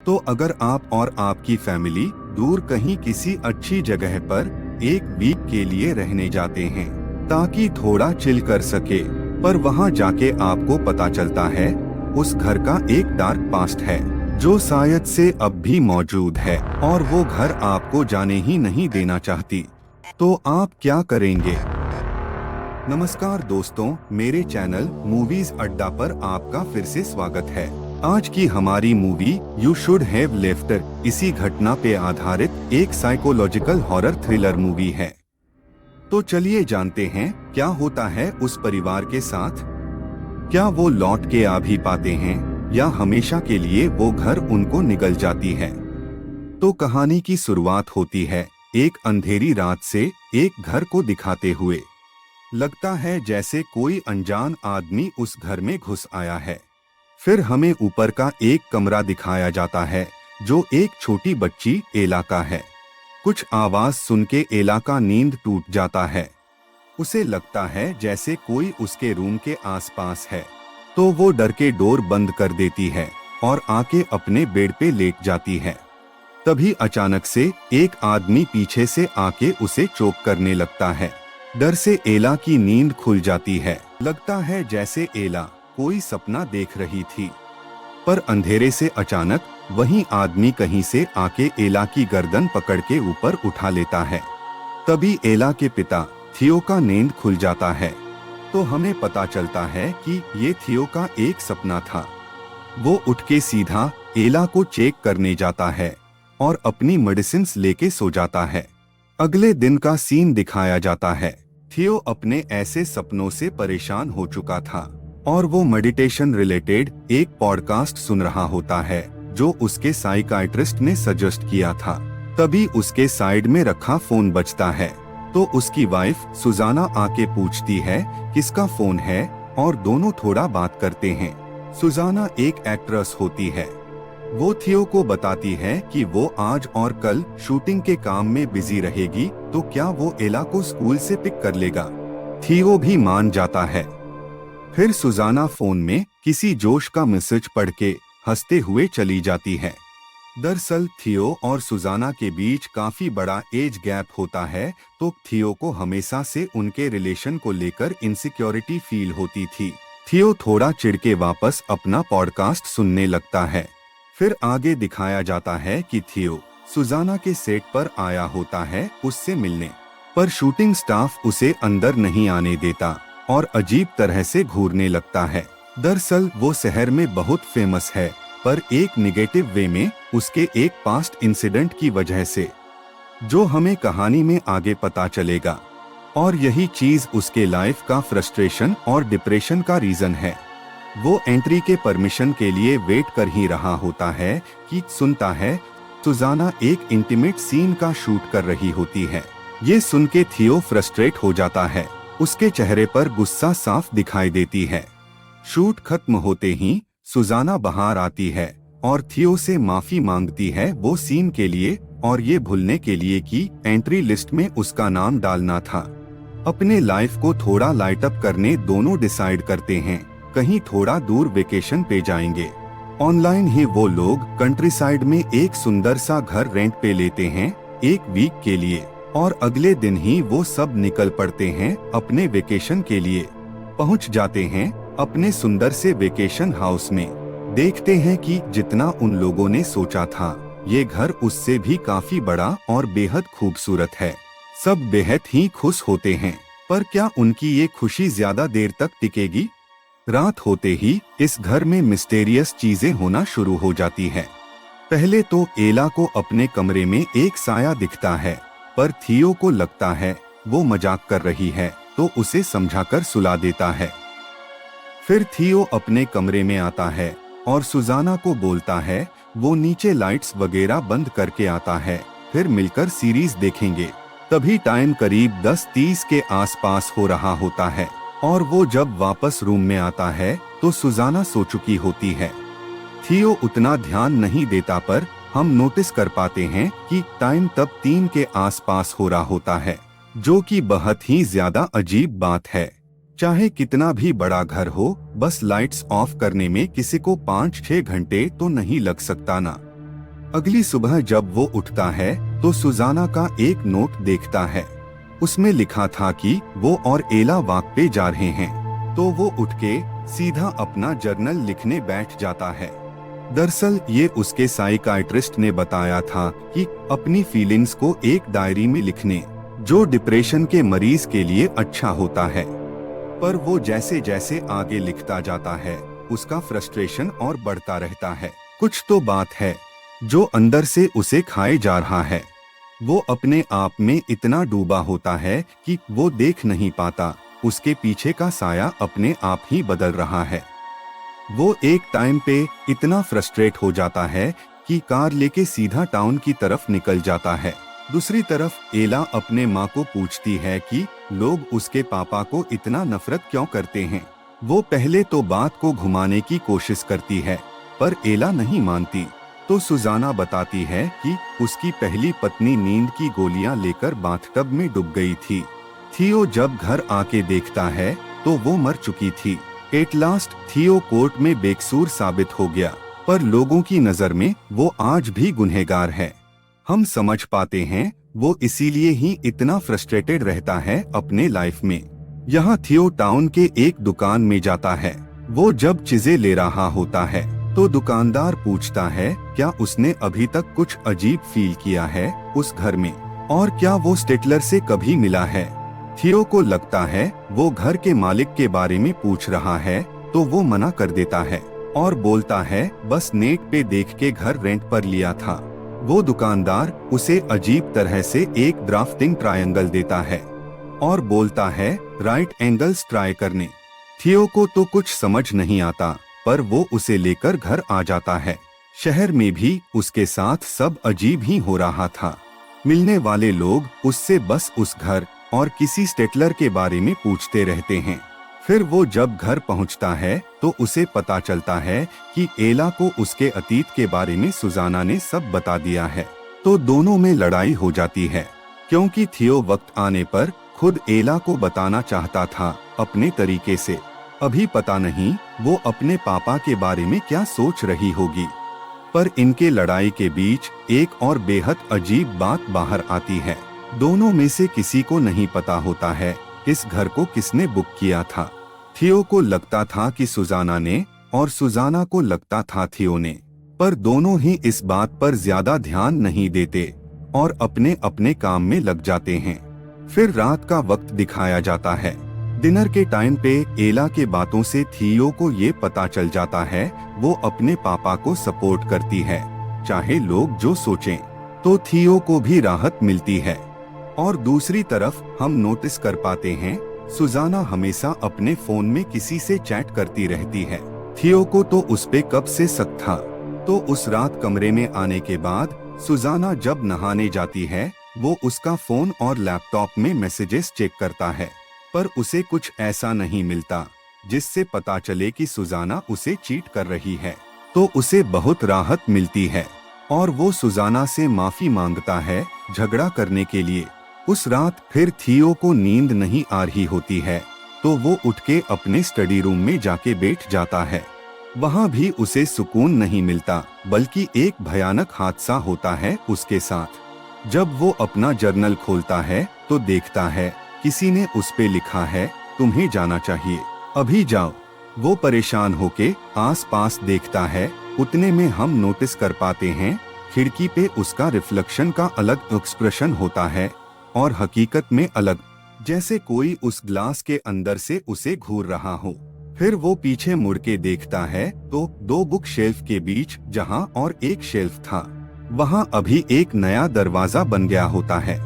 तो अगर आप और आपकी फैमिली दूर कहीं किसी अच्छी जगह पर एक वीक के लिए रहने जाते हैं ताकि थोड़ा चिल कर सके, पर वहां जाके आपको पता चलता है उस घर का एक डार्क पास्ट है जो शायद से अब भी मौजूद है और वो घर आपको जाने ही नहीं देना चाहती, तो आप क्या करेंगे? नमस्कार दोस्तों, मेरे चैनल मूवीज अड्डा पर आपका फिर से स्वागत है। आज की हमारी movie you should have left इसी घटना पे आधारित एक साइकोलॉजिकल हॉरर थ्रिलर मूवी है। तो चलिए जानते हैं क्या होता है उस परिवार के साथ। क्या वो लौट के आ भी पाते हैं या हमेशा के लिए वो घर उनको निगल जाती है? तो कहानी की शुरुआत होती है एक अंधेरी रात से एक घर को दिखाते हुए। लगता है जैसे कोई अनजान आदमी उस घर में घुस आया है। फिर हमें ऊपर का एक कमरा दिखाया जाता है जो एक छोटी बच्ची एला का है। कुछ आवाज सुन के एला का नींद टूट जाता है। उसे लगता है जैसे कोई उसके रूम के आसपास है, तो वो डर के डोर बंद कर देती है और आके अपने बेड पे लेट जाती है। तभी अचानक से एक आदमी पीछे से आके उसे चोक करने लगता है। डर से एला की नींद खुल जाती है। लगता है जैसे एला कोई सपना देख रही थी, पर अंधेरे से अचानक वही आदमी कहीं से आके एला की गर्दन पकड़ के ऊपर उठा लेता है। तभी एला के पिता थियो का नींद खुल जाता है, तो हमें पता चलता है कि ये थियो का एक सपना था। वो उठ के सीधा एला को चेक करने जाता है और अपनी मेडिसिन्स लेके सो जाता है। अगले दिन का सीन दिखाया जाता है। थियो अपने ऐसे सपनों से परेशान हो चुका था और वो मेडिटेशन रिलेटेड एक पॉडकास्ट सुन रहा होता है जो उसके साइकाइट्रिस्ट ने सजेस्ट किया था। तभी उसके साइड में रखा फोन बजता है, तो उसकी वाइफ सुजाना आके पूछती है किसका फोन है, और दोनों थोड़ा बात करते हैं। सुजाना एक एक्ट्रेस होती है। वो थियो को बताती है कि वो आज और कल शूटिंग के काम में बिजी रहेगी, तो क्या वो एला को स्कूल से पिक कर लेगा। थियो भी मान जाता है। फिर सुजाना फोन में किसी जोश का मैसेज पढ़ के हंसते हुए चली जाती है। दरअसल थियो और सुजाना के बीच काफी बड़ा एज गैप होता है, तो थियो को हमेशा से उनके रिलेशन को लेकर इनसिक्योरिटी फील होती थी। थियो थोड़ा चिढ़ के वापस अपना पॉडकास्ट सुनने लगता है। फिर आगे दिखाया जाता है कि थियो सुजाना के सेट पर आया होता है उससे मिलने, पर शूटिंग स्टाफ उसे अंदर नहीं आने देता और अजीब तरह से घूरने लगता है। दरअसल वो शहर में बहुत फेमस है, पर एक निगेटिव वे में उसके एक पास्ट इंसिडेंट की वजह से, जो हमें कहानी में आगे पता चलेगा। और यही चीज उसके लाइफ का फ्रस्ट्रेशन और डिप्रेशन का रीजन है। वो एंट्री के परमिशन के लिए वेट कर ही रहा होता है कि सुनता है सुजाना एक इंटीमेट सीन का शूट कर रही होती है। ये सुन के थियो फ्रस्ट्रेट हो जाता है। उसके चेहरे पर गुस्सा साफ दिखाई देती है। शूट खत्म होते ही सुजाना बाहर आती है और थियो से माफी मांगती है वो सीन के लिए और ये भूलने के लिए कि एंट्री लिस्ट में उसका नाम डालना था। अपने लाइफ को थोड़ा लाइट अप करने दोनों डिसाइड करते हैं कहीं थोड़ा दूर वेकेशन पे जाएंगे। ऑनलाइन ही वो लोग कंट्री साइड में एक सुंदर सा घर रेंट पे लेते हैं एक वीक के लिए, और अगले दिन ही वो सब निकल पड़ते हैं अपने वेकेशन के लिए। पहुंच जाते हैं अपने सुंदर से वेकेशन हाउस में। देखते हैं कि जितना उन लोगों ने सोचा था ये घर उससे भी काफी बड़ा और बेहद खूबसूरत है। सब बेहद ही खुश होते हैं, पर क्या उनकी ये खुशी ज्यादा देर तक टिकेगी? रात होते ही इस घर में मिस्टेरियस चीजें होना शुरू हो जाती है। पहले तो एला को अपने कमरे में एक साया दिखता है, पर थियो को लगता है वो मजाक कर रही है, तो उसे समझाकर सुला देता है। फिर थियो अपने कमरे में आता है और सुजाना को बोलता है वो नीचे लाइट्स वगैरह बंद करके आता है, फिर मिलकर सीरीज देखेंगे। तभी टाइम करीब 10:30 के आसपास हो रहा होता है और वो जब वापस रूम में आता है तो सुजाना सो चुकी होती है। थियो उतना ध्यान नहीं देता, पर हम नोटिस कर पाते हैं कि टाइम तब 3 के आसपास हो रहा होता है, जो कि बहुत ही ज्यादा अजीब बात है। चाहे कितना भी बड़ा घर हो, बस लाइट्स ऑफ करने में किसी को 5-6 घंटे तो नहीं लग सकता ना। अगली सुबह जब वो उठता है तो सुजाना का एक नोट देखता है। उसमें लिखा था कि वो और एला वॉक पे जा रहे हैं। तो वो उठ के सीधा अपना जर्नल लिखने बैठ जाता है। दरअसल ये उसके साइकाइट्रिस्ट ने बताया था कि अपनी फीलिंग्स को एक डायरी में लिखने, जो डिप्रेशन के मरीज के लिए अच्छा होता है। पर वो जैसे जैसे आगे लिखता जाता है उसका फ्रस्ट्रेशन और बढ़ता रहता है। कुछ तो बात है जो अंदर से उसे खाए जा रहा है। वो अपने आप में इतना डूबा होता है कि वो देख नहीं पाता उसके पीछे का साया अपने आप ही बदल रहा है। वो एक टाइम पे इतना फ्रस्ट्रेट हो जाता है कि कार लेके सीधा टाउन की तरफ निकल जाता है। दूसरी तरफ एला अपने माँ को पूछती है कि लोग उसके पापा को इतना नफरत क्यों करते हैं। वो पहले तो बात को घुमाने की कोशिश करती है पर एला नहीं मानती। तो सुजाना बताती है कि उसकी पहली पत्नी नींद की गोलियां लेकर बाथटब में डूब गई थी। थियो जब घर आके देखता है तो वो मर चुकी थी। एट लास्ट थियो कोर्ट में बेकसूर साबित हो गया, पर लोगों की नजर में वो आज भी गुनहगार है। हम समझ पाते हैं वो इसीलिए ही इतना फ्रस्ट्रेटेड रहता है अपने लाइफ में। यहाँ थियो टाउन के एक दुकान में जाता है। वो जब चीजें ले रहा होता है तो दुकानदार पूछता है क्या उसने अभी तक कुछ अजीब फील किया है उस घर में, और क्या वो स्टेटलर से कभी मिला है। थियो को लगता है वो घर के मालिक के बारे में पूछ रहा है, तो वो मना कर देता है और बोलता है बस नेट पे देख के घर रेंट पर लिया था। वो दुकानदार उसे अजीब तरह से एक ड्राफ्टिंग ट्रायंगल देता है और बोलता है राइट एंगल्स ट्राई करने। थियो को तो कुछ समझ नहीं आता, पर वो उसे लेकर घर आ जाता है। शहर में भी उसके साथ सब अजीब ही हो रहा था। मिलने वाले लोग उससे बस उस घर और किसी स्टेटलर के बारे में पूछते रहते हैं। फिर वो जब घर पहुंचता है तो उसे पता चलता है कि एला को उसके अतीत के बारे में सुजाना ने सब बता दिया है। तो दोनों में लड़ाई हो जाती है, क्योंकि थियो वक्त आने पर खुद एला को बताना चाहता था अपने तरीके से। अभी पता नहीं वो अपने पापा के बारे में क्या सोच रही होगी। पर इनके लड़ाई के बीच एक और बेहद अजीब बात बाहर आती है। दोनों में से किसी को नहीं पता होता है इस घर को किसने बुक किया था। थियो को लगता था कि सुजाना ने, और सुजाना को लगता था थियो ने, पर दोनों ही इस बात पर ज्यादा ध्यान नहीं देते और अपने अपने काम में लग जाते हैं। फिर रात का वक्त दिखाया जाता है। डिनर के टाइम पे एला के बातों से थियो को ये पता चल जाता है वो अपने पापा को सपोर्ट करती है, चाहे लोग जो सोचें। तो थियो को भी राहत मिलती है। और दूसरी तरफ हम नोटिस कर पाते हैं सुजाना हमेशा अपने फोन में किसी से चैट करती रहती है। थियो को तो उस पे कब से शक था। तो उस रात कमरे में आने के बाद सुजाना जब नहाने जाती है वो उसका फोन और लैपटॉप में मैसेजेस चेक करता है, पर उसे कुछ ऐसा नहीं मिलता जिससे पता चले कि सुजाना उसे चीट कर रही है। तो उसे बहुत राहत मिलती है और वो सुजाना से माफी मांगता है झगड़ा करने के लिए। उस रात फिर थियो को नींद नहीं आ रही होती है, तो वो उठ के अपने स्टडी रूम में जाके बैठ जाता है। वहाँ भी उसे सुकून नहीं मिलता, बल्कि एक भयानक हादसा होता है उसके साथ। जब वो अपना जर्नल खोलता है तो देखता है किसी ने उस पे लिखा है तुम्हें जाना चाहिए, अभी जाओ। वो परेशान होके आस-पास देखता है। उतने में हम नोटिस कर पाते हैं खिड़की पे उसका रिफ्लेक्शन का अलग एक्सप्रेशन होता है और हकीकत में अलग, जैसे कोई उस ग्लास के अंदर से उसे घूर रहा हो। फिर वो पीछे मुड़ के देखता है तो दो बुक शेल्फ के बीच जहाँ और एक शेल्फ था, वहाँ अभी एक नया दरवाजा बन गया होता है।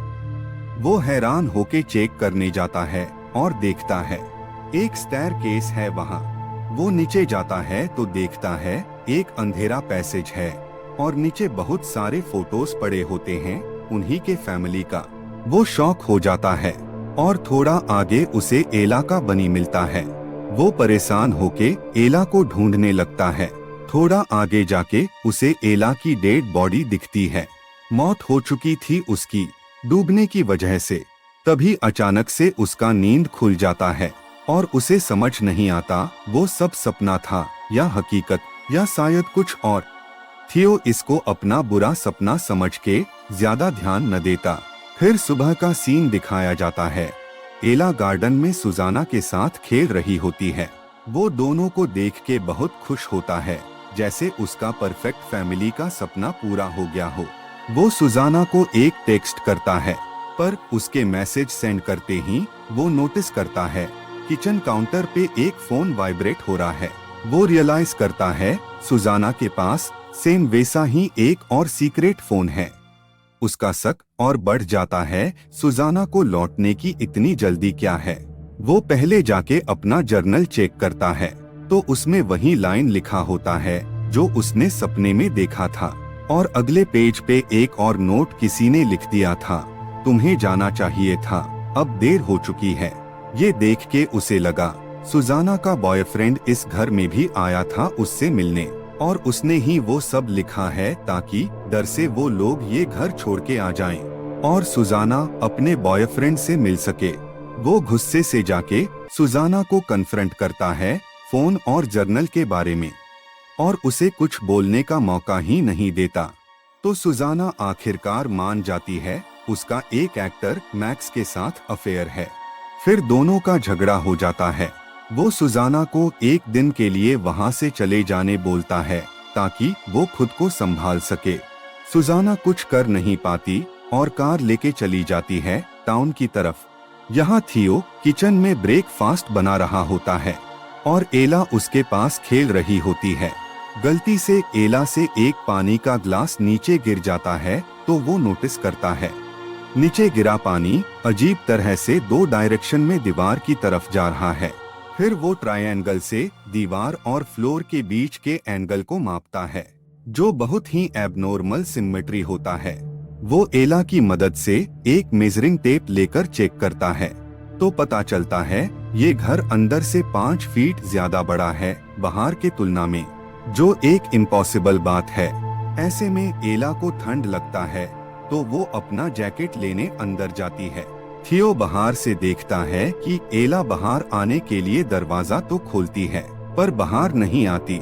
वो हैरान होके चेक करने जाता है और देखता है एक स्टेयरकेस है वहाँ। वो नीचे जाता है तो देखता है एक अंधेरा पैसेज है और नीचे बहुत सारे फोटोज पड़े होते हैं उन्हीं के फैमिली का। वो शॉक हो जाता है और थोड़ा आगे उसे एला का बनी मिलता है। वो परेशान होके एला को ढूंढने लगता है। थोड़ा आगे जाके उसे एला की डेड बॉडी दिखती है। मौत हो चुकी थी उसकी, डूबने की वजह से। तभी अचानक से उसका नींद खुल जाता है और उसे समझ नहीं आता वो सब सपना था या हकीकत या शायद कुछ और। थियो इसको अपना बुरा सपना समझ के ज्यादा ध्यान न देता। फिर सुबह का सीन दिखाया जाता है। एला गार्डन में सुजाना के साथ खेल रही होती है। वो दोनों को देख के बहुत खुश होता है, जैसे उसका परफेक्ट फैमिली का सपना पूरा हो गया हो। वो सुजाना को एक टेक्स्ट करता है, पर उसके मैसेज सेंड करते ही वो नोटिस करता है किचन काउंटर पे एक फोन वाइब्रेट हो रहा है। वो रियलाइज करता है सुजाना के पास सेम वैसा ही एक और सीक्रेट फोन है। उसका शक और बढ़ जाता है, सुजाना को लौटने की इतनी जल्दी क्या है। वो पहले जाके अपना जर्नल चेक करता है तो उसमें वही लाइन लिखा होता है जो उसने सपने में देखा था, और अगले पेज पे एक और नोट किसी ने लिख दिया था, तुम्हें जाना चाहिए था, अब देर हो चुकी है। ये देख के उसे लगा सुजाना का बॉयफ्रेंड इस घर में भी आया था उससे मिलने, और उसने ही वो सब लिखा है ताकि डर से वो लोग ये घर छोड़ के आ जाएं और सुजाना अपने बॉयफ्रेंड से मिल सके। वो गुस्से से जाके सुजाना को कन्फ्रंट करता है फोन और जर्नल के बारे में, और उसे कुछ बोलने का मौका ही नहीं देता। तो सुजाना आखिरकार मान जाती है उसका एक एक्टर मैक्स के साथ अफेयर है। फिर दोनों का झगड़ा हो जाता है। वो सुजाना को एक दिन के लिए वहां से चले जाने बोलता है ताकि वो खुद को संभाल सके। सुजाना कुछ कर नहीं पाती और कार लेके चली जाती है टाउन की तरफ। यहाँ थियो किचन में ब्रेकफास्ट बना रहा होता है और एला उसके पास खेल रही होती है। गलती से एला से एक पानी का ग्लास नीचे गिर जाता है तो वो नोटिस करता है नीचे गिरा पानी अजीब तरह से 2 डायरेक्शन में दीवार की तरफ जा रहा है। फिर वो ट्रायंगल से दीवार और फ्लोर के बीच के एंगल को मापता है, जो बहुत ही एबनॉर्मल सिमेट्री होता है। वो एला की मदद से एक मेजरिंग टेप लेकर चेक करता है तो पता चलता है ये घर अंदर से 5 फीट ज्यादा बड़ा है बाहर के तुलना में, जो एक इम्पॉसिबल बात है। ऐसे में एला को ठंड लगता है तो वो अपना जैकेट लेने अंदर जाती है। थियो बाहर से देखता है कि एला बाहर आने के लिए दरवाजा तो खोलती है पर बाहर नहीं आती।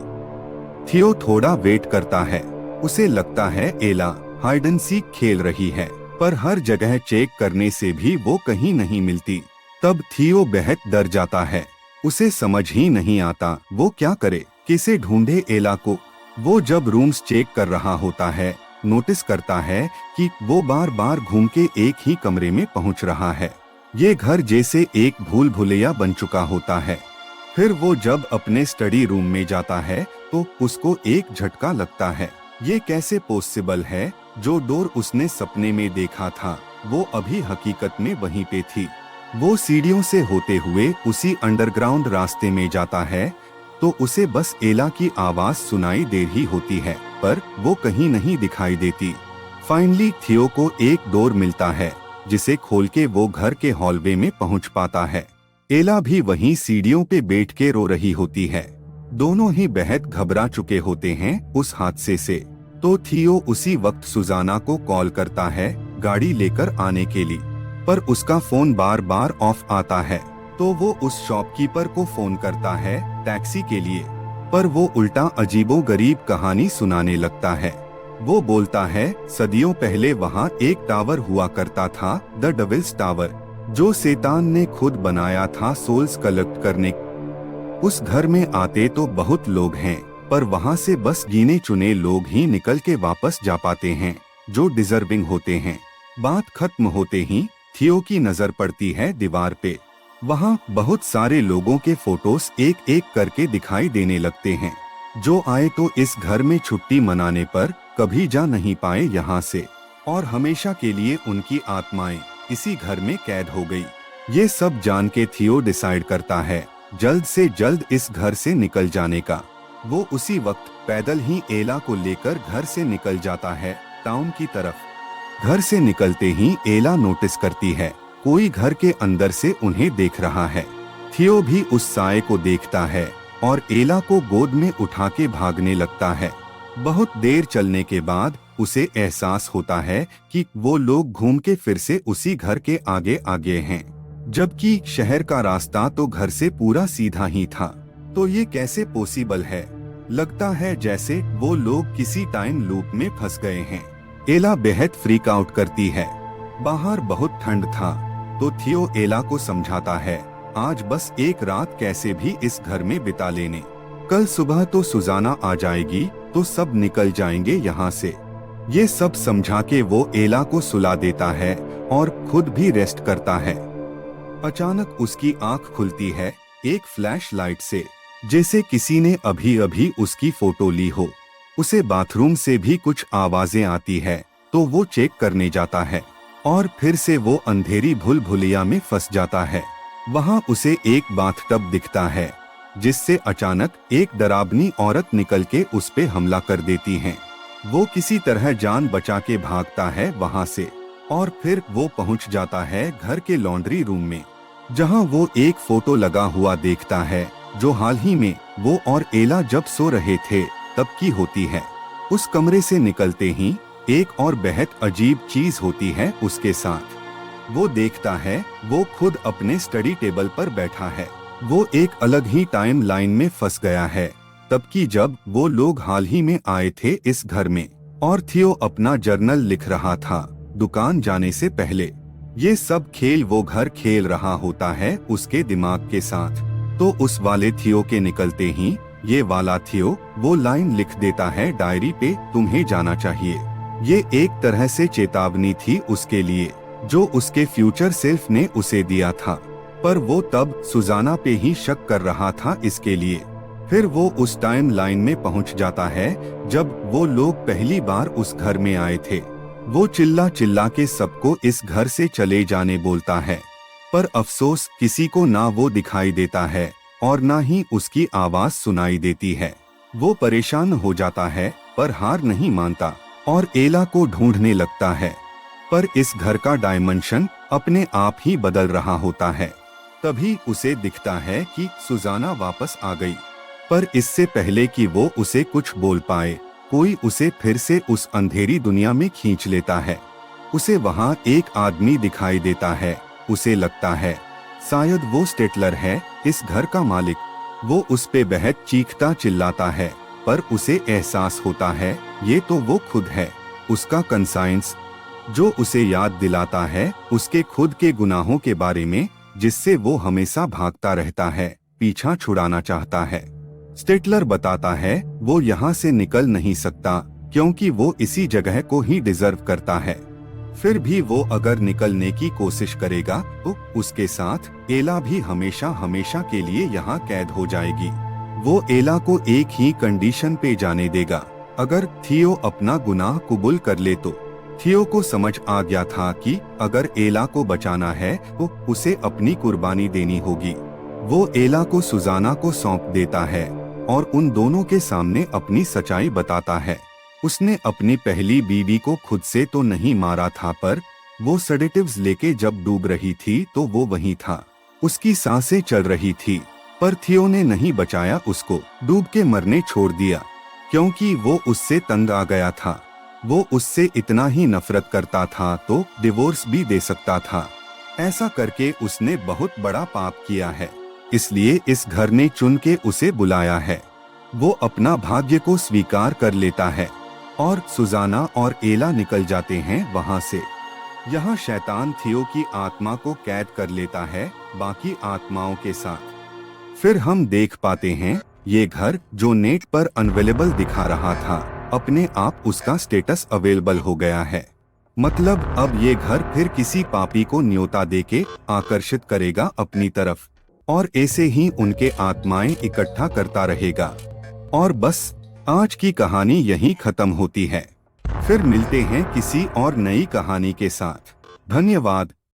थियो थोड़ा वेट करता है। उसे लगता है एला हाइड एंड सीक खेल रही है, पर हर जगह चेक करने से भी वो कहीं नहीं मिलती। तब थियो बेहद डर जाता है। उसे समझ ही नहीं आता वो क्या करे, किसे ढूंढे एला को। वो जब रूम्स चेक कर रहा होता है नोटिस करता है कि वो बार बार घूम के एक ही कमरे में पहुंच रहा है। ये घर जैसे एक भूल भुलैया बन चुका होता है। फिर वो जब अपने स्टडी रूम में जाता है तो उसको एक झटका लगता है। ये कैसे पॉसिबल है, जो डोर उसने सपने में देखा था वो अभी हकीकत में वहीं पे थी। वो सीढ़ियों से होते हुए उसी अंडरग्राउंड रास्ते में जाता है तो उसे बस एला की आवाज सुनाई दे रही होती है, पर वो कहीं नहीं दिखाई देती। फाइनली थियो को एक डोर मिलता है जिसे खोल के वो घर के हॉलवे में पहुंच पाता है। एला भी वहीं सीढ़ियों पे बैठ के रो रही होती है। दोनों ही बेहद घबरा चुके होते हैं उस हादसे से। तो थियो उसी वक्त सुजाना को कॉल करता है गाड़ी लेकर आने के लिए, पर उसका फोन बार बार ऑफ आता है। तो वो उस शॉपकीपर को फोन करता है टैक्सी के लिए, पर वो उल्टा अजीबोगरीब कहानी सुनाने लगता है। वो बोलता है सदियों पहले वहाँ एक टावर हुआ करता था, द डेविल्स टावर, जो शैतान ने खुद बनाया था सोल्स कलेक्ट करने। उस घर में आते तो बहुत लोग हैं, पर वहाँ से बस गिने चुने लोग ही निकल के वापस जा पाते हैं जो डिजर्विंग होते हैं। बात खत्म होते ही थियो की नजर पड़ती है दीवार पे। वहाँ बहुत सारे लोगों के फोटोज एक एक करके दिखाई देने लगते हैं, जो आए तो इस घर में छुट्टी मनाने पर कभी जा नहीं पाए यहाँ से, और हमेशा के लिए उनकी आत्माएं इसी घर में कैद हो गई। ये सब जान के थियो डिसाइड करता है जल्द से जल्द इस घर से निकल जाने का। वो उसी वक्त पैदल ही एला को लेकर घर से निकल जाता है टाउन की तरफ। घर से निकलते ही एला नोटिस करती है कोई घर के अंदर से उन्हें देख रहा है। थियो भी उस साए को देखता है और एला को गोद में उठा के भागने लगता है। बहुत देर चलने के बाद उसे एहसास होता है कि वो लोग घूम के फिर से उसी घर के आगे आगे हैं, जबकि शहर का रास्ता तो घर से पूरा सीधा ही था। तो ये कैसे पॉसिबल है? लगता है जैसे वो लोग किसी टाइम लूप में फंस गए हैं। एला बेहद फ्रीक आउट करती है। बाहर बहुत ठंड था तो थियो एला को समझाता है, आज बस एक रात कैसे भी इस घर में बिता लेने, कल सुबह तो सुजाना आ जाएगी तो सब निकल जाएंगे यहाँ से। ये सब समझा के वो एला को सुला देता है और खुद भी रेस्ट करता है। अचानक उसकी आंख खुलती है एक फ्लैश लाइट से, जैसे किसी ने अभी अभी उसकी फोटो ली हो। उसे बाथरूम से भी कुछ आवाजें आती है तो वो चेक करने जाता है और फिर से वो अंधेरी भूल-भुलैया में फंस जाता है। वहाँ उसे एक बाथटब दिखता है जिससे अचानक एक डरावनी औरत निकल के उस पे हमला कर देती है। वो किसी तरह जान बचा के भागता है वहाँ से और फिर वो पहुँच जाता है घर के लॉन्ड्री रूम में, जहाँ वो एक फोटो लगा हुआ देखता है जो हाल ही में वो और एला जब सो रहे थे तब की होती है। उस कमरे से निकलते ही एक और बेहद अजीब चीज होती है उसके साथ। वो देखता है वो खुद अपने स्टडी टेबल पर बैठा है। वो एक अलग ही टाइम लाइन में फंस गया है, तब की जब वो लोग हाल ही में आए थे इस घर में और थियो अपना जर्नल लिख रहा था दुकान जाने से पहले। ये सब खेल वो घर खेल रहा होता है उसके दिमाग के साथ। तो उस वाले थियो के निकलते ही ये वाला थियो वो लाइन लिख देता है डायरी पे, तुम्हें जाना चाहिए। ये एक तरह से चेतावनी थी उसके लिए जो उसके फ्यूचर सेल्फ ने उसे दिया था, पर वो तब सुजाना पे ही शक कर रहा था इसके लिए। फिर वो उस टाइम लाइन में पहुंच जाता है जब वो लोग पहली बार उस घर में आए थे। वो चिल्ला चिल्ला के सबको इस घर से चले जाने बोलता है, पर अफसोस किसी को ना वो दिखाई देता है और ना ही उसकी आवाज सुनाई देती है। वो परेशान हो जाता है पर हार नहीं मानता और एला को ढूंढने लगता है, पर इस घर का डायमेंशन अपने आप ही बदल रहा होता है। तभी उसे दिखता है कि सुजाना वापस आ गई, पर इससे पहले कि वो उसे कुछ बोल पाए कोई उसे फिर से उस अंधेरी दुनिया में खींच लेता है। उसे वहाँ एक आदमी दिखाई देता है। उसे लगता है शायद वो स्टेटलर है, इस घर का मालिक। वो उस पे बेहद चीखता चिल्लाता है, पर उसे एहसास होता है ये तो वो खुद है, उसका कंसाइंस, जो उसे याद दिलाता है उसके खुद के गुनाहों के बारे में जिससे वो हमेशा भागता रहता है, पीछा छुड़ाना चाहता है। स्टेटलर बताता है वो यहाँ से निकल नहीं सकता क्योंकि वो इसी जगह को ही डिजर्व करता है। फिर भी वो अगर निकलने की कोशिश करेगा तो उसके साथ एला भी हमेशा हमेशा के लिए यहाँ कैद हो जाएगी। वो एला को एक ही कंडीशन पे जाने देगा, अगर थियो अपना गुनाह कबूल कर ले तो। थियो को समझ आ गया था कि अगर एला को बचाना है तो उसे अपनी कुर्बानी देनी होगी। वो एला को सुजाना को सौंप देता है और उन दोनों के सामने अपनी सच्चाई बताता है। उसने अपनी पहली बीवी को खुद से तो नहीं मारा था, पर वो सेडेटिव्स लेके जब डूब रही थी तो वो वहीं था। उसकी सांसें चल रही थी, पर थियो ने नहीं बचाया उसको, डूब के मरने छोड़ दिया क्योंकि वो उससे तंग आ गया था। वो उससे इतना ही नफरत करता था तो डिवोर्स भी दे सकता था। ऐसा करके उसने बहुत बड़ा पाप किया है, इसलिए इस घर ने चुन के उसे बुलाया है। वो अपना भाग्य को स्वीकार कर लेता है और सुजाना और एला निकल जाते हैं वहाँ से। यहाँ शैतान थियो की आत्मा को कैद कर लेता है बाकी आत्माओं के साथ। फिर हम देख पाते हैं ये घर जो नेट पर अनअवेलेबल दिखा रहा था, अपने आप उसका स्टेटस अवेलेबल हो गया है। मतलब अब ये घर फिर किसी पापी को न्योता देके आकर्षित करेगा अपनी तरफ और ऐसे ही उनके आत्माएं इकट्ठा करता रहेगा। और बस आज की कहानी यहीं खत्म होती है। फिर मिलते हैं किसी और नई कहानी के साथ। धन्यवाद।